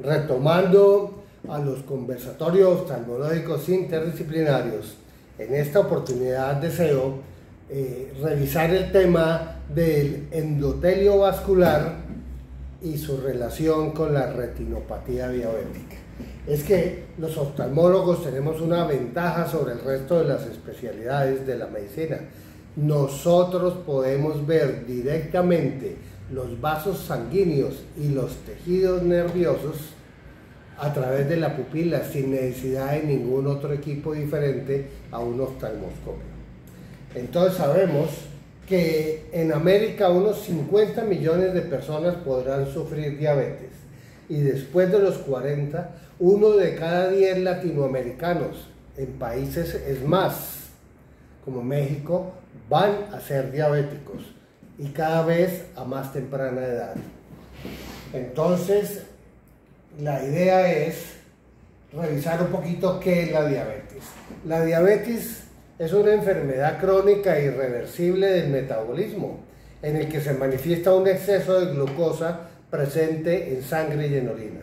Retomando a los conversatorios oftalmológicos interdisciplinarios, en esta oportunidad deseo revisar el tema del endotelio vascular y su relación con la retinopatía diabética. Es que los oftalmólogos tenemos una ventaja sobre el resto de las especialidades de la medicina. Nosotros podemos ver directamente los vasos sanguíneos y los tejidos nerviosos a través de la pupila sin necesidad de ningún otro equipo diferente a un oftalmoscopio. Entonces sabemos que en América unos 50 millones de personas podrán sufrir diabetes y después de los 40, 1 de cada 10 latinoamericanos en países es más, como México, van a ser diabéticos y cada vez a más temprana edad. Entonces, la idea es revisar un poquito qué es la diabetes. La diabetes es una enfermedad crónica e irreversible del metabolismo, en el que se manifiesta un exceso de glucosa presente en sangre y en orina.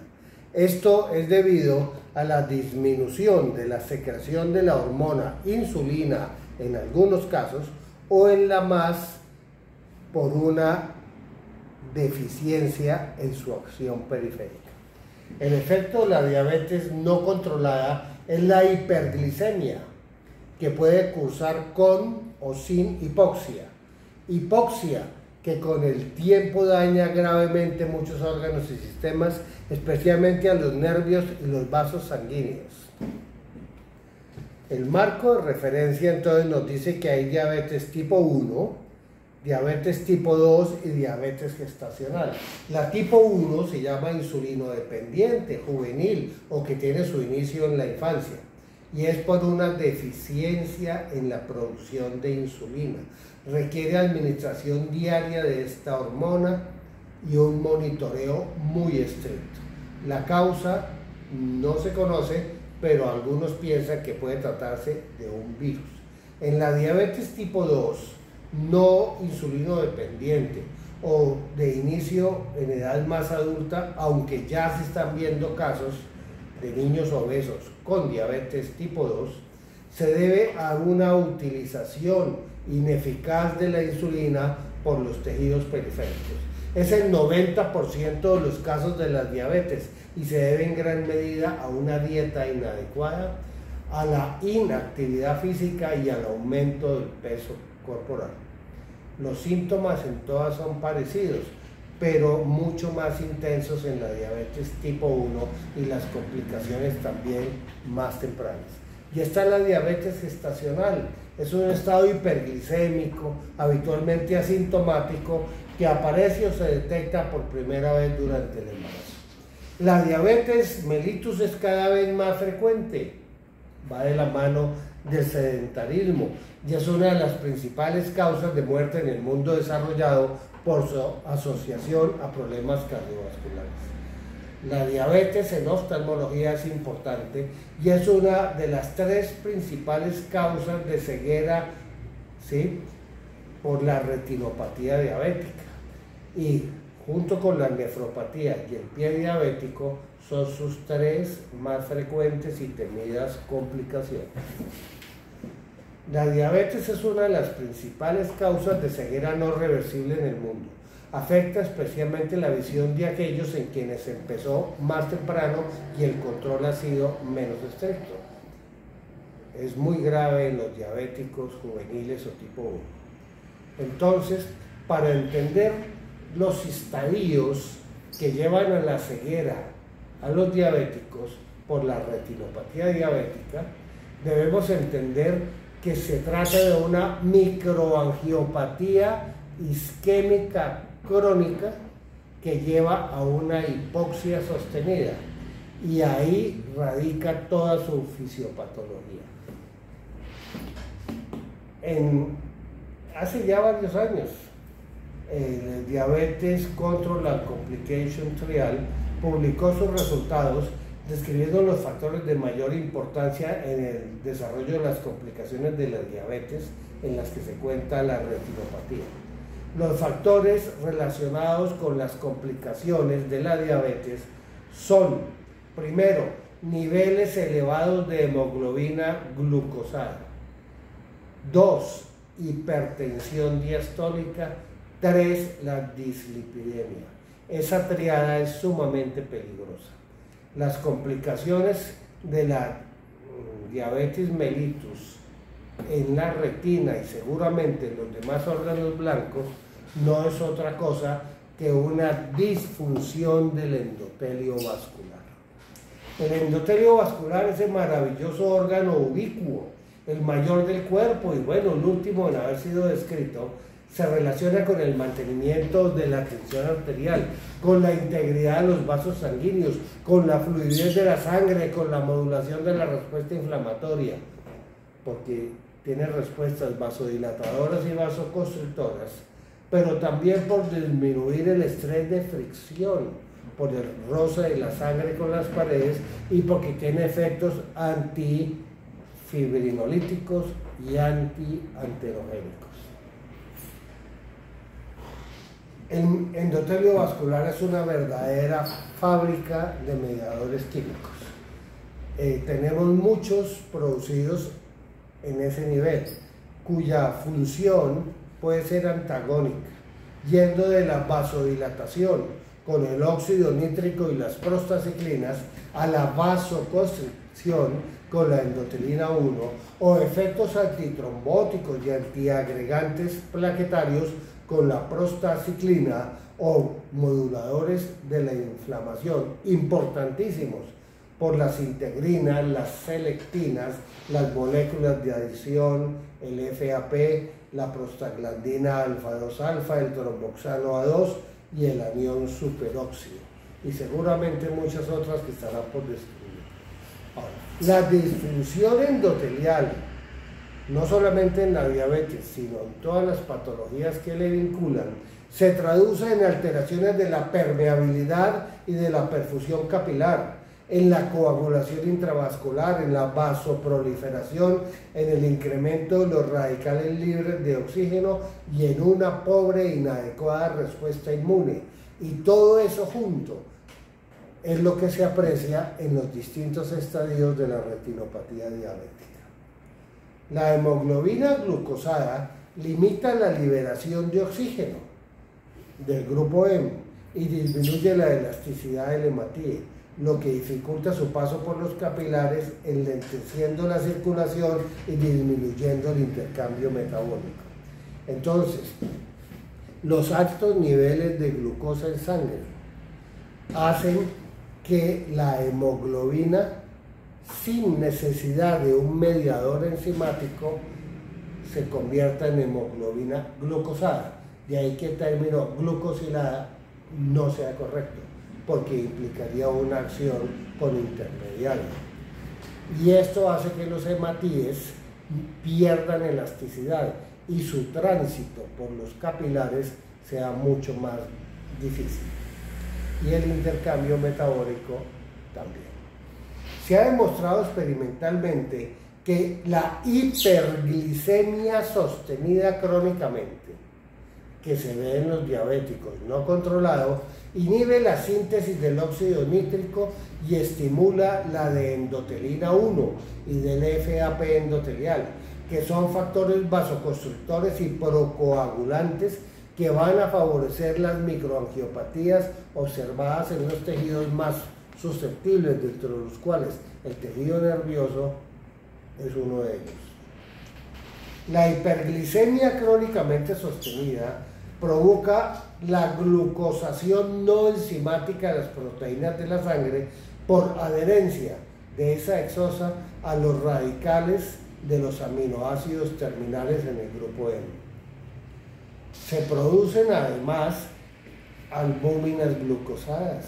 Esto es debido a la disminución de la secreción de la hormona insulina en algunos casos, o en la más por una deficiencia en su acción periférica. El efecto de la diabetes no controlada es la hiperglicemia, que puede cursar con o sin hipoxia. Hipoxia que con el tiempo daña gravemente muchos órganos y sistemas, especialmente a los nervios y los vasos sanguíneos. El marco de referencia entonces nos dice que hay diabetes tipo 1, diabetes tipo 2 y diabetes gestacional. La tipo 1 se llama insulinodependiente, juvenil o que tiene su inicio en la infancia y es por una deficiencia en la producción de insulina. Requiere administración diaria de esta hormona y un monitoreo muy estricto. La causa no se conoce, pero algunos piensan que puede tratarse de un virus. En la diabetes tipo 2, no insulino dependiente o de inicio en edad más adulta, aunque ya se están viendo casos de niños obesos con diabetes tipo 2, se debe a una utilización ineficaz de la insulina por los tejidos periféricos. Es el 90% de los casos de la diabetes y se debe en gran medida a una dieta inadecuada, a la inactividad física y al aumento del peso corporal. Los síntomas en todas son parecidos, pero mucho más intensos en la diabetes tipo 1 y las complicaciones también más tempranas. Y está la diabetes gestacional. Es un estado hiperglicémico, habitualmente asintomático, que aparece o se detecta por primera vez durante el embarazo. La diabetes mellitus es cada vez más frecuente, va de la mano del sedentarismo y es una de las principales causas de muerte en el mundo desarrollado por su asociación a problemas cardiovasculares. La diabetes en oftalmología es importante y es una de las 3 principales causas de ceguera, ¿sí?, por la retinopatía diabética. Y junto con la nefropatía y el pie diabético son sus 3 más frecuentes y temidas complicaciones. La diabetes es una de las principales causas de ceguera no reversible en el mundo. Afecta especialmente la visión de aquellos en quienes empezó más temprano y el control ha sido menos estricto. Es muy grave en los diabéticos juveniles o tipo 1. Entonces, para entender los estadios que llevan a la ceguera a los diabéticos por la retinopatía diabética, debemos entender que se trata de una microangiopatía isquémica crónica que lleva a una hipoxia sostenida y ahí radica toda su fisiopatología. Hace ya varios años, el Diabetes Control and Complication Trial publicó sus resultados describiendo los factores de mayor importancia en el desarrollo de las complicaciones de la diabetes en las que se cuenta la retinopatía. Los factores relacionados con las complicaciones de la diabetes son, primero, niveles elevados de hemoglobina glucosada. 2, hipertensión diastólica. 3, la dislipidemia. Esa triada es sumamente peligrosa. Las complicaciones de la diabetes mellitus en la retina y seguramente en los demás órganos blancos no es otra cosa que una disfunción del endotelio vascular. El endotelio vascular es el maravilloso órgano ubicuo, el mayor del cuerpo y bueno, el último en haber sido descrito, se relaciona con el mantenimiento de la tensión arterial, con la integridad de los vasos sanguíneos, con la fluidez de la sangre, con la modulación de la respuesta inflamatoria, porque tiene respuestas vasodilatadoras y vasoconstrictoras, pero también por disminuir el estrés de fricción, por el roce de la sangre con las paredes y porque tiene efectos antifibrinolíticos y antianterogénicos. El endotelio vascular es una verdadera fábrica de mediadores químicos. Tenemos muchos producidos en ese nivel, cuya función puede ser antagónica, yendo de la vasodilatación con el óxido nítrico y las prostaciclinas a la vasoconstricción con la endotelina 1 o efectos antitrombóticos y antiagregantes plaquetarios con la prostaciclina o moduladores de la inflamación, importantísimos por las integrinas, las selectinas, las moléculas de adición, el FAP, la prostaglandina alfa-2-alfa, el tromboxano A2 y el anión superóxido, y seguramente muchas otras que estarán por describir. Ahora, la disfunción endotelial, no solamente en la diabetes, sino en todas las patologías que le vinculan, se traduce en alteraciones de la permeabilidad y de la perfusión capilar, en la coagulación intravascular, en la vasoproliferación, en el incremento de los radicales libres de oxígeno y en una pobre e inadecuada respuesta inmune. Y todo eso junto es lo que se aprecia en los distintos estadios de la retinopatía diabética. La hemoglobina glucosada limita la liberación de oxígeno del grupo M y disminuye la elasticidad del hematíe, lo que dificulta su paso por los capilares, enlenteciendo la circulación y disminuyendo el intercambio metabólico. Entonces, los altos niveles de glucosa en sangre hacen que la hemoglobina, sin necesidad de un mediador enzimático, se convierta en hemoglobina glucosada. De ahí que el término glucosilada no sea correcto, porque implicaría una acción con intermediario. Y esto hace que los hematíes pierdan elasticidad y su tránsito por los capilares sea mucho más difícil. Y el intercambio metabólico también. Se ha demostrado experimentalmente que la hiperglicemia sostenida crónicamente, que se ve en los diabéticos no controlados, inhibe la síntesis del óxido nítrico y estimula la de endotelina 1 y del FAP endotelial, que son factores vasoconstrictores y procoagulantes que van a favorecer las microangiopatías observadas en los tejidos más susceptibles, dentro de los cuales el tejido nervioso es uno de ellos. La hiperglicemia crónicamente sostenida provoca la glucosación no enzimática de las proteínas de la sangre por adherencia de esa exosa a los radicales de los aminoácidos terminales en el grupo M. Se producen además albúminas glucosadas,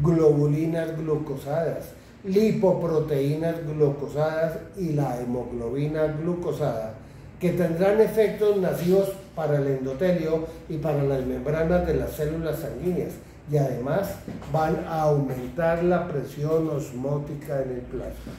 globulinas glucosadas, lipoproteínas glucosadas y la hemoglobina glucosada, que tendrán efectos nocivos para el endotelio y para las membranas de las células sanguíneas, y además van a aumentar la presión osmótica en el plasma.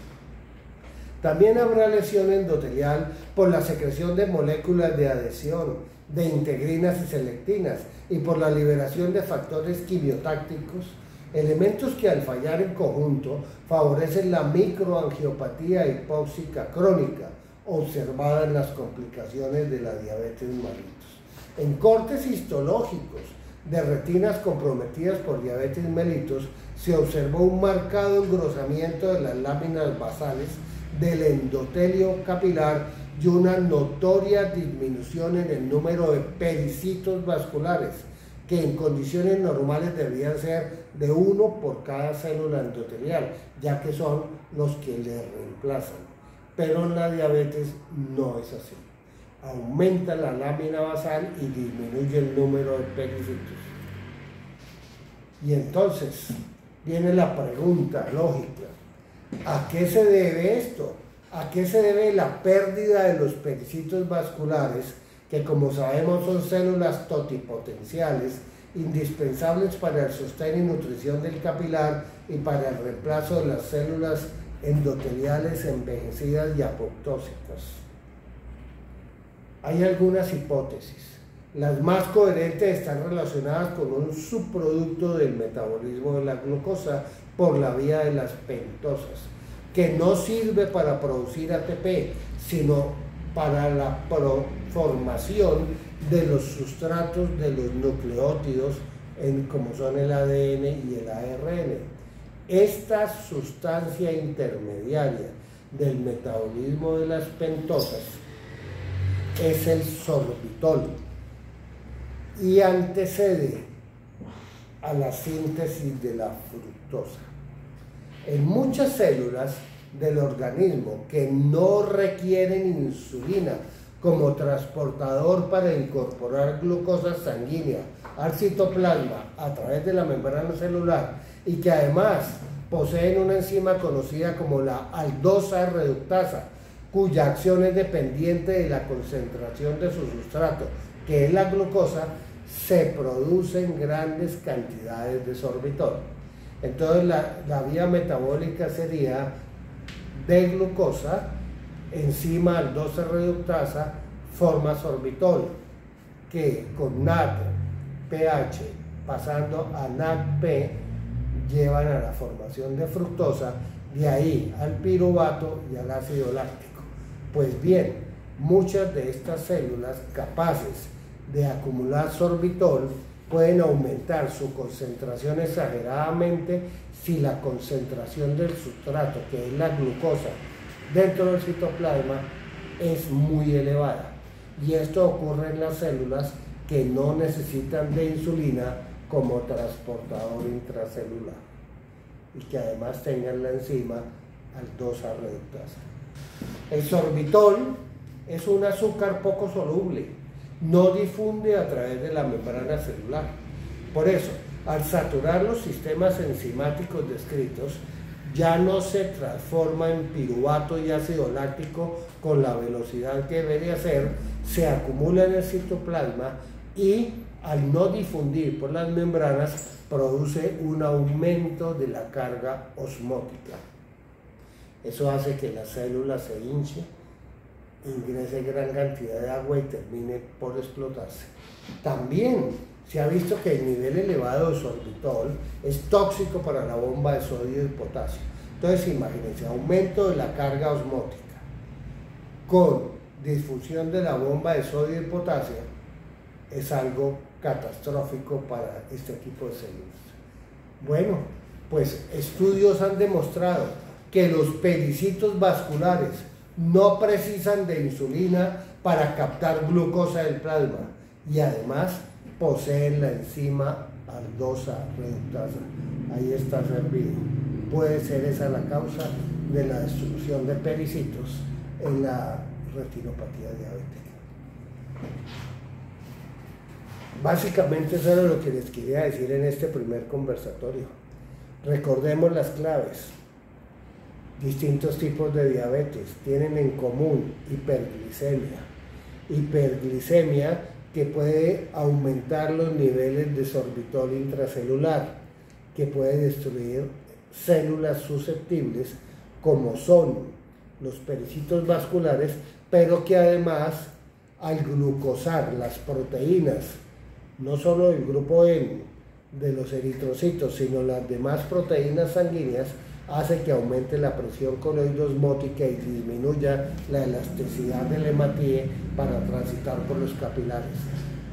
También habrá lesión endotelial por la secreción de moléculas de adhesión, de integrinas y selectinas, y por la liberación de factores quimiotácticos elementos que al fallar en conjunto favorecen la microangiopatía hipóxica crónica observada en las complicaciones de la diabetes mellitus. En cortes histológicos de retinas comprometidas por diabetes mellitus se observó un marcado engrosamiento de las láminas basales del endotelio capilar y una notoria disminución en el número de pericitos vasculares, que en condiciones normales deberían ser de 1 por cada célula endotelial, ya que son los que le reemplazan. Pero en la diabetes no es así. Aumenta la lámina basal y disminuye el número de pericitos. Y entonces viene la pregunta lógica: ¿a qué se debe esto? ¿A qué se debe la pérdida de los pericitos vasculares, que como sabemos son células totipotenciales, indispensables para el sostén y nutrición del capilar y para el reemplazo de las células endoteliales envejecidas y apoptósicas? Hay algunas hipótesis. Las más coherentes están relacionadas con un subproducto del metabolismo de la glucosa por la vía de las pentosas, que no sirve para producir ATP, sino para la formación de los sustratos de los nucleótidos, como son el ADN y el ARN. Esta sustancia intermediaria del metabolismo de las pentosas es el sorbitol y antecede a la síntesis de la fructosa. En muchas células del organismo que no requieren insulina como transportador para incorporar glucosa sanguínea al citoplasma a través de la membrana celular, y que además poseen una enzima conocida como la aldosa reductasa, cuya acción es dependiente de la concentración de su sustrato, que es la glucosa, se producen grandes cantidades de sorbitol. Entonces la vía metabólica sería de glucosa, enzima aldosa reductasa, forma sorbitol, que con NAD, pH, pasando a NADP, llevan a la formación de fructosa, de ahí al piruvato y al ácido láctico. Pues bien, muchas de estas células capaces de acumular sorbitol pueden aumentar su concentración exageradamente si la concentración del sustrato, que es la glucosa, dentro del citoplasma es muy elevada. Y esto ocurre en las células que no necesitan de insulina como transportador intracelular y que además tengan la enzima aldosa reductasa. El sorbitol es un azúcar poco soluble, no difunde a través de la membrana celular. Por eso, al saturar los sistemas enzimáticos descritos, ya no se transforma en piruvato y ácido láctico con la velocidad que debería ser, se acumula en el citoplasma y al no difundir por las membranas produce un aumento de la carga osmótica. Eso hace que la célula se hinche, ingrese gran cantidad de agua y termine por explotarse. También se ha visto que el nivel elevado de sorbitol es tóxico para la bomba de sodio y potasio. Entonces imagínense, aumento de la carga osmótica con disfunción de la bomba de sodio y potasio es algo catastrófico para este tipo de células. Bueno, pues estudios han demostrado que los pericitos vasculares no precisan de insulina para captar glucosa del plasma y además poseen la enzima aldosa reductasa. Ahí está servido. Puede ser esa la causa de la destrucción de pericitos en la retinopatía diabética. Básicamente eso era lo que les quería decir en este primer conversatorio. Recordemos las claves. Distintos tipos de diabetes tienen en común hiperglicemia. Hiperglicemia que puede aumentar los niveles de sorbitol intracelular, que puede destruir células susceptibles como son los pericitos vasculares, pero que además al glucosar las proteínas, no solo del grupo N, de los eritrocitos, sino las demás proteínas sanguíneas, hace que aumente la presión coloidosmótica y disminuya la elasticidad del hematíe para transitar por los capilares.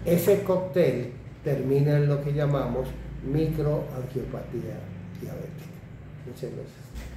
Ese cóctel termina en lo que llamamos microangiopatía diabética. Muchas gracias.